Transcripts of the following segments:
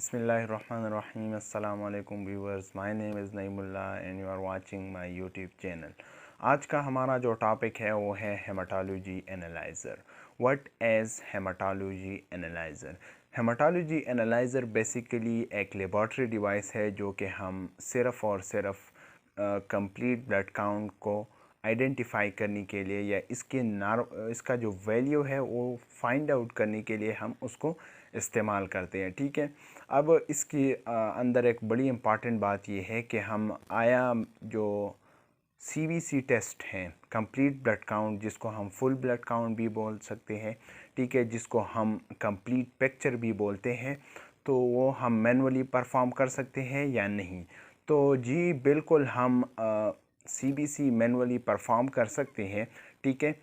Bismillahirrahmanirrahim. Assalamu alaikum viewers. My name is Naimullah and you are watching my YouTube channel. आज का हमारा जो topic है वो है haematology analyser. What is haematology analyser? Haematology analyser basically एक laboratory device है जो कि हम सिर्फ़ और सिर्फ कंप्लीट ब्लड काउंट को आइडेंटिफाई करने के लिए या इसका जो वैल्यू है वो फाइंड आउट करने के लिए हम उसको इस्तेमाल करते हैं. ठीक है. अब इसकी अंदर एक बड़ी इम्पॉर्टेंट बात ये है कि हम जो CBC टेस्ट हैं, कंप्लीट ब्लड काउंट, जिसको हम फुल ब्लड काउंट भी बोल सकते हैं, ठीक है, जिसको हम कंप्लीट पिक्चर भी बोलते हैं, तो वो हम मैनुअली परफॉर्म कर सकते हैं या नहीं. तो जी बिल्कुल हम CBC मैनुअली परफॉर्म कर सकते हैं. ठीक है.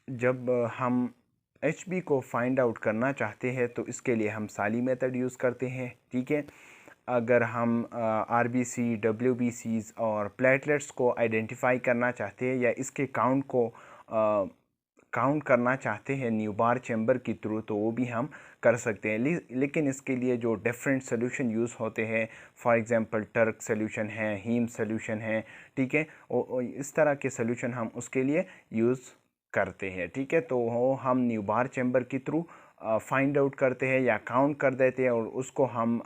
जब हम HB को फाइंड आउट करना चाहते हैं तो इसके लिए हम साली मेथड यूज़ करते हैं. ठीक है. अगर हम RBC, WBCs और प्लेटलेट्स को आइडेंटिफाई करना चाहते हैं या इसके काउंट को काउंट करना चाहते हैं न्यूबार चैम्बर के थ्रू, तो वो भी हम कर सकते हैं. लेकिन इसके लिए जो डिफरेंट सोल्यूशन यूज़ होते हैं, फॉर एग्जांपल टर्क सोल्यूशन है, हीम सोल्यूशन है, ठीक है, इस तरह के सोल्यूशन हम उसके लिए यूज़ करते हैं. ठीक है. तो वो हम न्यूबार चैम्बर के थ्रू फाइंड आउट करते हैं या काउंट कर देते हैं और उसको हम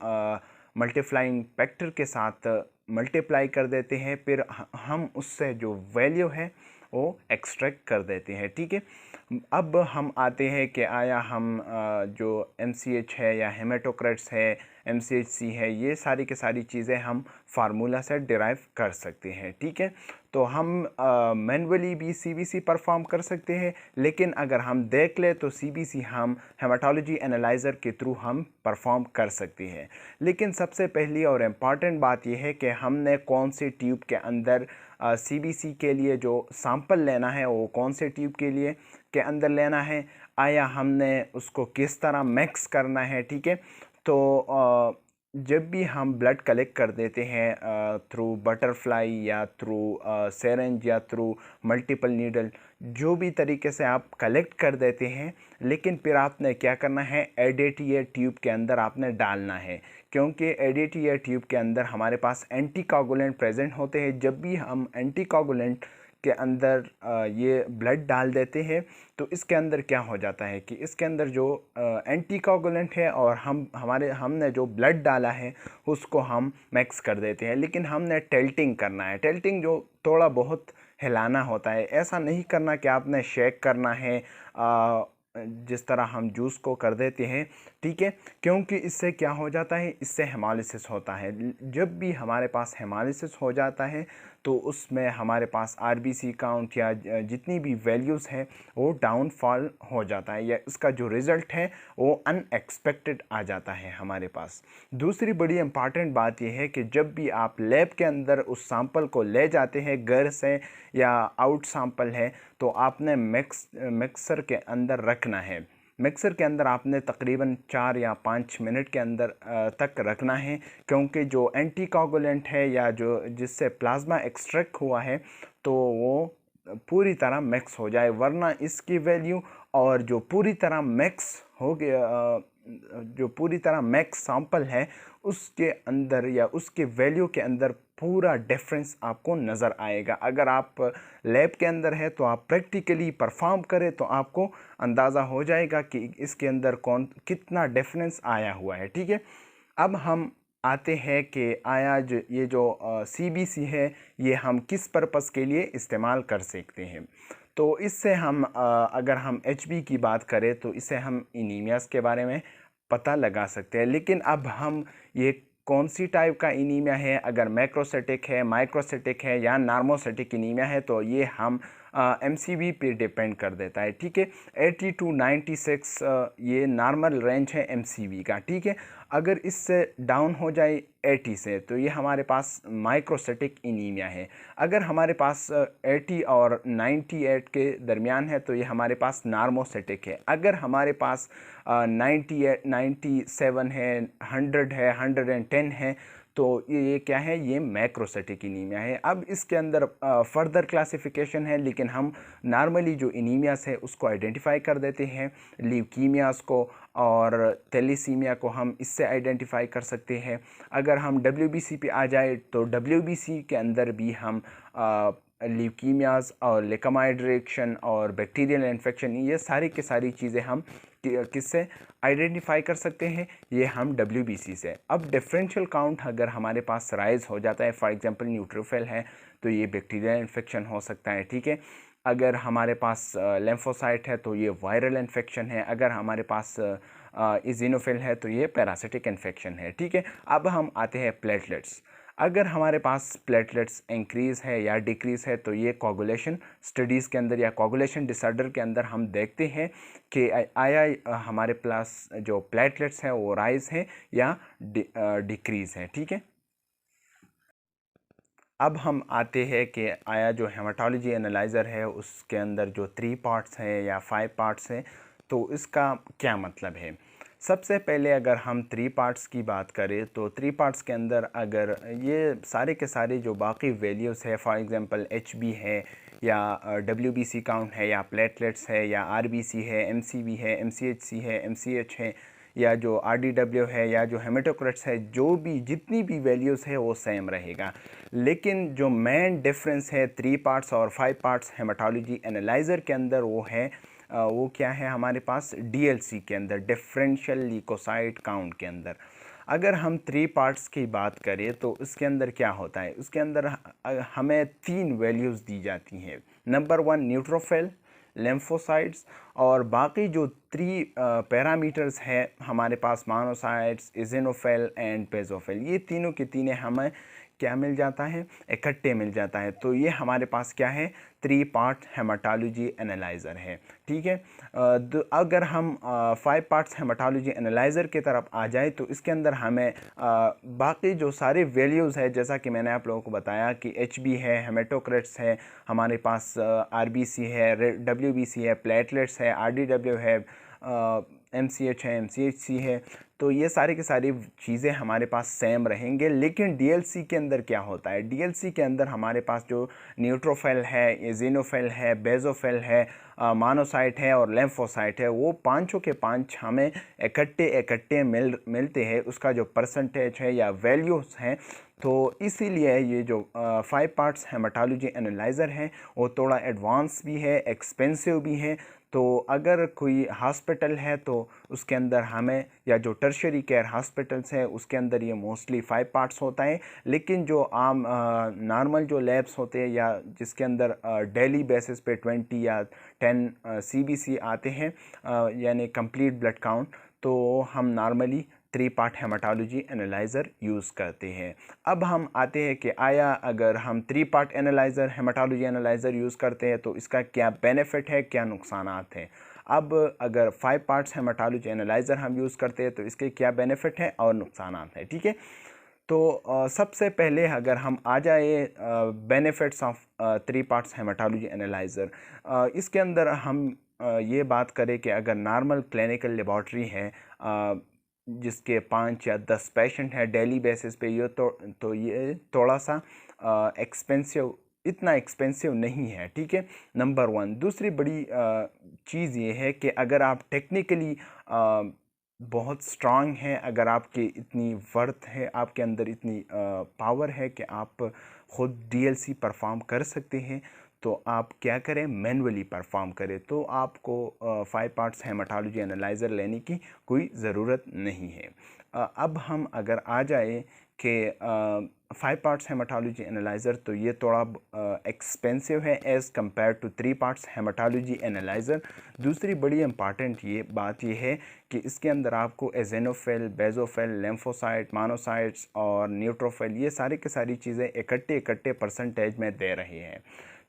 मल्टीप्लाइंग फैक्टर के साथ मल्टीप्लाई कर देते हैं. फिर हम उससे जो वैल्यू है वो एक्सट्रैक्ट कर देते हैं. ठीक है. अब हम आते हैं कि आया हम जो MCH है या हेमाटोक्राइट्स है, MCHC है, ये सारी की सारी चीज़ें हम फार्मूला से डिराइव कर सकते हैं. ठीक है. तो हम मैनुअली भी CBC परफॉर्म कर सकते हैं, लेकिन अगर हम देख ले तो CBC हम हेमाटोलॉजी एनालाइज़र के थ्रू हम परफॉर्म कर सकते हैं. लेकिन सबसे पहली और इम्पॉर्टेंट बात यह है कि हमने कौन से ट्यूब के अंदर CBC के लिए जो सैंपल लेना है वो कौन से ट्यूब के अंदर लेना है, आया हमने उसको किस तरह मिक्स करना है. ठीक है. तो जब भी हम ब्लड कलेक्ट कर देते हैं थ्रू बटरफ्लाई या थ्रू सिरिंज या थ्रू मल्टीपल नीडल, जो भी तरीके से आप कलेक्ट कर देते हैं, लेकिन फिर आपने क्या करना है, ADTA ट्यूब के अंदर आपने डालना है, क्योंकि ADTA ट्यूब के अंदर हमारे पास एंटीकोगुलेंट प्रेजेंट होते हैं. जब भी हम एंटीकोगुलेंट के अंदर ये ब्लड डाल देते हैं तो इसके अंदर क्या हो जाता है कि इसके अंदर जो एंटीकोगुलेंट है और हमने जो ब्लड डाला है उसको हम मिक्स कर देते हैं. लेकिन हमने टेल्टिंग करना है. टेल्टिंग जो थोड़ा बहुत हिलाना होता है, ऐसा नहीं करना कि आपने शेक करना है जिस तरह हम जूस को कर देते हैं. ठीक है. क्योंकि इससे क्या हो जाता है, इससे हेमोलिसिस होता है. जब भी हमारे पास हेमोलिसिस हो जाता है तो उसमें हमारे पास RBC काउंट या जितनी भी वैल्यूज़ हैं वो डाउनफॉल हो जाता है या इसका जो रिज़ल्ट है वो अनएक्सपेक्टेड आ जाता है हमारे पास. दूसरी बड़ी इम्पॉर्टेंट बात यह है कि जब भी आप लैब के अंदर उस सैंपल को ले जाते हैं, घर से या आउट सैंपल है, तो आपने मिक्सर के अंदर रखना है. मिक्सर के अंदर आपने तकरीबन 4 या 5 मिनट के अंदर तक रखना है, क्योंकि जो एंटीकोगुलेंट है या जो जिससे प्लाज्मा एक्सट्रैक्ट हुआ है तो वो पूरी तरह मिक्स हो जाए, वरना इसकी वैल्यू और जो पूरी तरह मिक्स हो गया जो पूरी तरह मिक्स सैंपल है उसके अंदर या उसके वैल्यू के अंदर पूरा डिफरेंस आपको नज़र आएगा. अगर आप लैब के अंदर है तो आप प्रैक्टिकली परफॉर्म करें तो आपको अंदाज़ा हो जाएगा कि इसके अंदर कितना डिफरेंस आया हुआ है. ठीक है. अब हम आते हैं कि ये जो CBC है ये हम किस पर्पस के लिए इस्तेमाल कर सकते हैं. तो इससे हम अगर हम HB की बात करें तो इससे हम एनीमियास के बारे में पता लगा सकते हैं. लेकिन अब हम ये कौन सी टाइप का एनीमिया है, अगर मैक्रोसाइटिक है, माइक्रोसाइटिक है या नार्मोसाइटिक एनीमिया है, तो ये हम MCV पे डिपेंड कर देता है. ठीक है. 80 to 96 ये नॉर्मल रेंज है MCV का. ठीक है. अगर इससे डाउन हो जाए 80 से तो ये हमारे पास माइक्रोसाइटिक एनीमिया है. अगर हमारे पास 80 और 98 के दरमियान है तो ये हमारे पास नार्मोसाइटिक है. अगर हमारे पास 98, 97 है, 100 है, 110 है, तो ये क्या है, ये मैक्रोसाइटिक एनीमिया है. अब इसके अंदर फर्दर क्लासिफिकेशन है, लेकिन हम नॉर्मली जो एनीमियास है उसको आइडेंटिफाई कर देते हैं, ल्यूकीमियास को और थैलेसीमिया को हम इससे आइडेंटिफाई कर सकते हैं। अगर हम WBC पे आ जाए तो WBC के अंदर भी हम ल्यूकीमियाज और लेकमाइड रिएक्शन और बैक्टीरियल इन्फेक्शन, ये सारी की सारी चीज़ें हम किससे आइडेंटिफाई कर सकते हैं, ये हम WBC से। अब डिफरेंशियल काउंट अगर हमारे पास राइज हो जाता है, फॉर एग्जांपल न्यूट्रोफिल है तो ये बैक्टीरियल इन्फेक्शन हो सकता है, ठीक है। अगर हमारे पास लिम्फोसाइट है तो ये वायरल इन्फेक्शन है, अगर हमारे पास इजिनोफिल है तो ये पैरासिटिक इन्फेक्शन है, ठीक है। अब हम आते हैं प्लेटलेट्स। अगर हमारे पास प्लेटलेट्स इंक्रीज़ है या डिक्रीज़ है तो ये कोगुलेशन स्टडीज़ के अंदर या कोगुलेशन डिसऑर्डर के अंदर हम देखते हैं कि आया हमारे पास जो प्लेटलेट्स हैं वो राइज है या डिक्रीज़ है, ठीक है। अब हम आते हैं कि आया जो हेमाटोलॉजी एनालाइज़र है उसके अंदर जो 3 पार्ट्स हैं या 5 पार्ट्स हैं, तो इसका क्या मतलब है। सबसे पहले अगर हम 3 पार्ट्स की बात करें तो 3 पार्ट्स के अंदर अगर ये सारे के सारे जो बाकी वैल्यूज़ है, फॉर एग्जांपल HB है या WBC काउंट है या प्लेटलेट्स है या RBC है, MCV है, MCHC है, MCH है या जो RDW है या जो हेमेटोक्रेट्स है, जो भी जितनी भी वैल्यूज़ है वो सेम रहेगा। लेकिन जो मेन डिफरेंस है 3 पार्ट्स और 5 पार्ट्स हेमाटोलॉजी एनालाइज़र के अंदर वो है वो क्या है हमारे पास DLC के अंदर, डिफरेंशियल ल्यूकोसाइट काउंट के अंदर। अगर हम 3 पार्ट्स की बात करें तो उसके अंदर क्या होता है, उसके अंदर हमें 3 वैल्यूज़ दी जाती हैं। नंबर 1 न्यूट्रोफिल, लिम्फोसाइट्स और बाकी जो 3 पैरामीटर्स है हमारे पास मोनोसाइट्स, इजिनोफिल एंड बेसोफिल, ये तीनों के तीनों हमें क्या मिल जाता है, इकट्ठे मिल जाता है। तो ये हमारे पास क्या है, 3 पार्ट हेमाटोलॉजी एनालाइज़र है, ठीक है। अगर हम 5 पार्ट्स हेमाटोलॉजी एनालाइज़र की तरफ आ जाए तो इसके अंदर हमें बाकी जो सारे वैल्यूज़ है, जैसा कि मैंने आप लोगों को बताया कि HB है, हेमेटोक्रेट्स है, हमारे पास RBC है, WBC है, प्लेटलेट्स है, RDW है, MCH है, MCHC है, तो ये सारी की सारी चीज़ें हमारे पास सेम रहेंगे। लेकिन DLC के अंदर क्या होता है, DLC के अंदर हमारे पास जो न्यूट्रोफिल है, इजिनोफिल है, बेसोफिल है, मोनोसाइट है और लिम्फोसाइट है, वो पांचों के पांच हमें इकट्ठे मिलते हैं। उसका जो परसेंटेज है या वैल्यूज़ हैं, तो इसीलिए ये जो 5 पार्ट्स हेमाटोलॉजी एनालाइज़र है वो थोड़ा एडवांस भी है, एक्सपेंसिव भी है। तो अगर कोई हॉस्पिटल है तो उसके अंदर हमें, या जो टर्शरी केयर हॉस्पिटल्स हैं उसके अंदर ये मोस्टली 5 पार्ट्स होता है। लेकिन जो आम नॉर्मल जो लैब्स होते हैं या जिसके अंदर डेली बेसिस पे 20 या 10 CBC आते हैं, यानी कंप्लीट ब्लड काउंट, तो हम normally 3 part haematology analyser use करते हैं। अब हम आते हैं कि आया अगर हम 3 part analyser haematology analyser use करते हैं तो इसका क्या बेनिफिट है, क्या नुकसानात हैं। अब अगर 5 पार्ट्स हेमाटोलॉजी एनालाइज़र हम यूज़ करते हैं तो इसके क्या बेनिफिट हैं और नुकसानात हैं, ठीक है। तो सबसे पहले अगर हम आ जाए benefits of 3 parts haematology analyser, इसके अंदर हम ये बात करें कि अगर नॉर्मल क्लिनिकल लेबॉर्ट्री है जिसके 5 या 10 पेशेंट हैं डेली बेसिस पे, ये तो ये थोड़ा सा एक्सपेंसिव, इतना एक्सपेंसिव नहीं है, ठीक है, नंबर 1। दूसरी बड़ी चीज़ ये है कि अगर आप टेक्निकली बहुत स्ट्रांग हैं, अगर आपकी इतनी वर्थ है, आपके अंदर इतनी पावर है कि आप ख़ुद DLC परफॉर्म कर सकते हैं, तो आप क्या करें, मैनुअली परफॉर्म करें। तो आपको 5 पार्ट्स हेमाटोलॉजी एनालाइज़र लेने की कोई ज़रूरत नहीं है। अब हम अगर आ जाए कि 5 पार्ट्स हेमाटोलॉजी एनालाइज़र, तो ये थोड़ा एक्सपेंसिव है as compare to 3 parts haematology analyser. दूसरी बड़ी इम्पॉर्टेंट बात ये है कि इसके अंदर आपको एजिनोफिल, बेसोफिल, लिम्फोसाइट, मोनोसाइट्स और न्यूट्रोफिल, ये सारी की सारी चीज़ें इकट्ठे परसेंटेज में दे रहे हैं।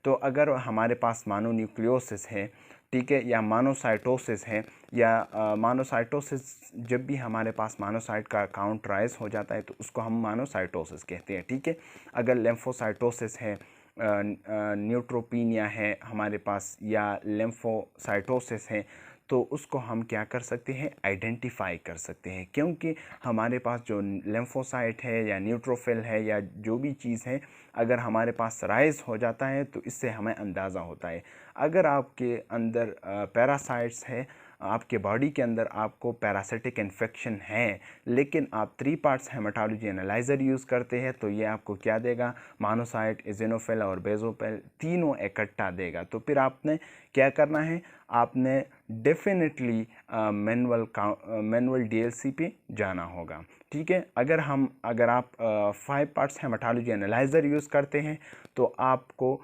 तो अगर हमारे पास मोनोन्यूक्लियोसिस है, ठीक है, या मोनोसाइटोसिस है, या मोनोसाइटोसिस, जब भी हमारे पास मोनोसाइट का काउंट राइज हो जाता है तो उसको हम मोनोसाइटोसिस कहते हैं, ठीक है। अगर लिम्फोसाइटोसिस है, न्यूट्रोपीनिया है हमारे पास, या लिम्फोसाइटोसिस है, तो उसको हम क्या कर सकते हैं, आइडेंटिफाई कर सकते हैं, क्योंकि हमारे पास जो लिम्फोसाइट है या न्यूट्रोफिल है या जो भी चीज़ है, अगर हमारे पास राइज हो जाता है तो इससे हमें अंदाज़ा होता है। अगर आपके अंदर पैरासाइट्स है, आपके बॉडी के अंदर आपको पैरासिटिक इन्फेक्शन है, लेकिन आप 3 पार्ट्स हेमाटोलॉजी एनालाइज़र यूज़ करते हैं, तो ये आपको क्या देगा, मोनोसाइट, इज़िनोफिल और बेसोफिल तीनों इकट्ठा देगा। तो फिर आपने क्या करना है, आपने डेफिनेटली मैनुअल डीएलसी पे जाना होगा। ठीक है, अगर आप 5 पार्ट्स हेमाटोलॉजी एनालाइज़र यूज़ करते हैं तो आपको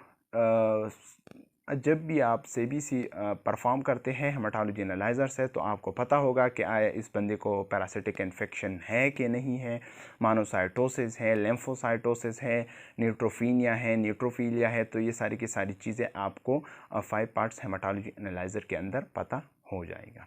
जब भी आप सीबीसी परफॉर्म करते हैं हेमाटोलॉजी एनालाइज़र से, तो आपको पता होगा कि आया इस बंदे को पैरासिटिक इन्फेक्शन है कि नहीं है, मोनोसाइटोसिस है, लिम्फोसाइटोसिस है, न्यूट्रोफीनिया है, न्यूट्रोफिलिया है। तो ये सारी की सारी चीज़ें आपको 5 पार्ट्स हेमाटोलॉजी एनालाइज़र के अंदर पता हो जाएगा।